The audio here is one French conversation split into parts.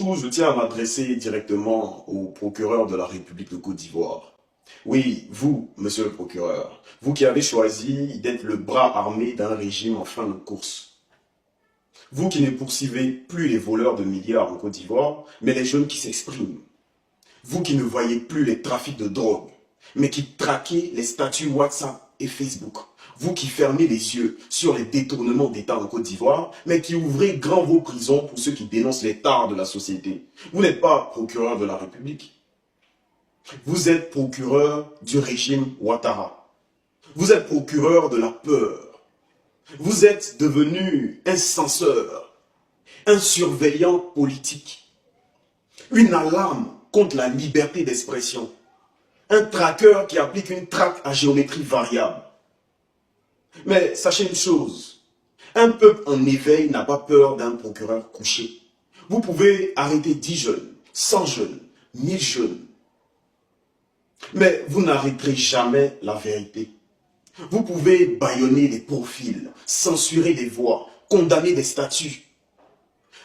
tout, je tiens à m'adresser directement au procureur de la République de Côte d'Ivoire. Oui, vous, monsieur le procureur, vous qui avez choisi d'être le bras armé d'un régime en fin de course. Vous qui ne poursuivez plus les voleurs de milliards en Côte d'Ivoire, mais les jeunes qui s'expriment. Vous qui ne voyez plus les trafics de drogue, mais qui traquez les statuts WhatsApp et Facebook. Vous qui fermez les yeux sur les détournements d'État en Côte d'Ivoire, mais qui ouvrez grand vos prisons pour ceux qui dénoncent les tares de la société. Vous n'êtes pas procureur de la République. Vous êtes procureur du régime Ouattara. Vous êtes procureur de la peur. Vous êtes devenu un censeur, un surveillant politique, une alarme contre la liberté d'expression, un traqueur qui applique une traque à géométrie variable. Mais sachez une chose, un peuple en éveil n'a pas peur d'un procureur couché. Vous pouvez arrêter 10 jeunes, 100 jeunes, 1000 jeunes, mais vous n'arrêterez jamais la vérité. Vous pouvez bâillonner des profils, censurer des voix, condamner des statuts,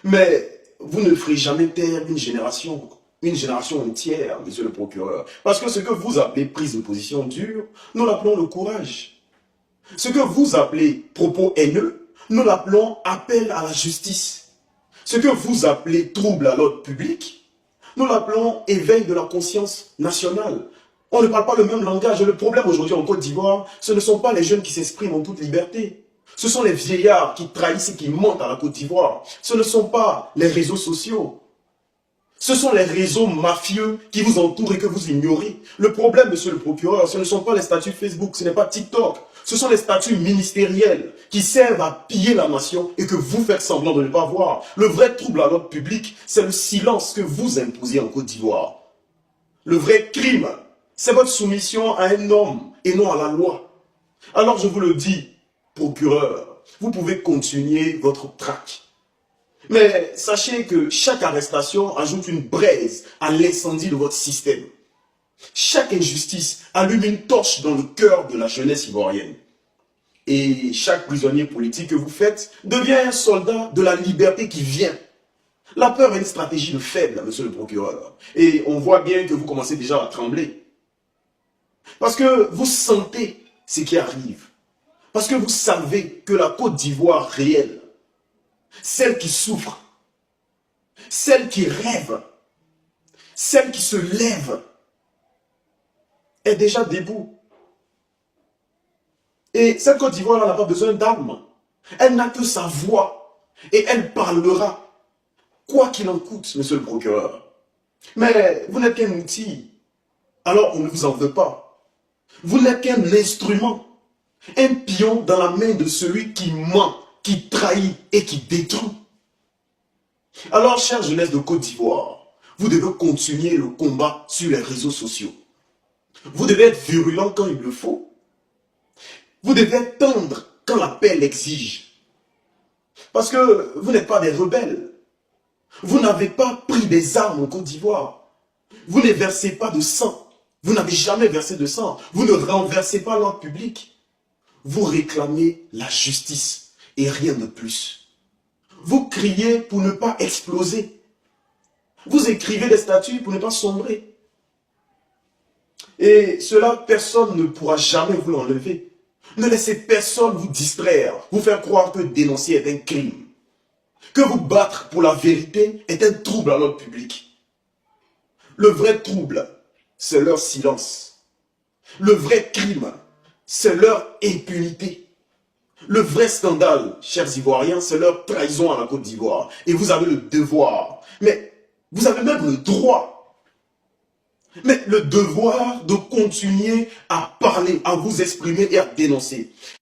mais vous ne ferez jamais taire une génération entière, monsieur le procureur. Parce que ce que vous appelez prise de position dure, nous l'appelons le courage. Ce que vous appelez propos haineux, nous l'appelons appel à la justice. Ce que vous appelez trouble à l'ordre public, nous l'appelons éveil de la conscience nationale. On ne parle pas le même langage. Le problème aujourd'hui en Côte d'Ivoire, ce ne sont pas les jeunes qui s'expriment en toute liberté. Ce sont les vieillards qui trahissent et qui mentent à la Côte d'Ivoire. Ce ne sont pas les réseaux sociaux. Ce sont les réseaux mafieux qui vous entourent et que vous ignorez. Le problème, monsieur le procureur, ce ne sont pas les statuts Facebook, ce n'est pas TikTok. Ce sont les statuts ministériels qui servent à piller la nation et que vous faites semblant de ne pas voir. Le vrai trouble à l'ordre public, c'est le silence que vous imposez en Côte d'Ivoire. Le vrai crime, c'est votre soumission à un homme et non à la loi. Alors je vous le dis, procureur, vous pouvez continuer votre traque. Mais sachez que chaque arrestation ajoute une braise à l'incendie de votre système. Chaque injustice allume une torche dans le cœur de la jeunesse ivoirienne. Et chaque prisonnier politique que vous faites devient un soldat de la liberté qui vient. La peur est une stratégie de faible, monsieur le procureur. Et on voit bien que vous commencez déjà à trembler. Parce que vous sentez ce qui arrive. Parce que vous savez que la Côte d'Ivoire réelle, celle qui souffre, celle qui rêve, celle qui se lève, est déjà debout. Et cette Côte d'Ivoire n'a pas besoin d'armes. Elle n'a que sa voix. Et elle parlera, quoi qu'il en coûte, monsieur le procureur. Mais vous n'êtes qu'un outil. Alors on ne vous en veut pas. Vous n'êtes qu'un instrument. Un pion dans la main de celui qui ment, qui trahit et qui détruit. Alors, chère jeunesse de Côte d'Ivoire, vous devez continuer le combat sur les réseaux sociaux. Vous devez être virulent quand il le faut. Vous devez être tendre quand la paix l'exige. Parce que vous n'êtes pas des rebelles. Vous n'avez pas pris des armes en Côte d'Ivoire. Vous ne versez pas de sang. Vous n'avez jamais versé de sang. Vous ne renversez pas l'ordre public. Vous réclamez la justice et rien de plus. Vous criez pour ne pas exploser. Vous écrivez des statuts pour ne pas sombrer. Et cela, personne ne pourra jamais vous l'enlever. Ne laissez personne vous distraire, vous faire croire que dénoncer est un crime. Que vous battre pour la vérité est un trouble à l'ordre public. Le vrai trouble, c'est leur silence. Le vrai crime, c'est leur impunité. Le vrai scandale, chers Ivoiriens, c'est leur trahison à la Côte d'Ivoire. Et vous avez le devoir, mais vous avez même le droit, mais le devoir de continuer à parler, à vous exprimer et à dénoncer.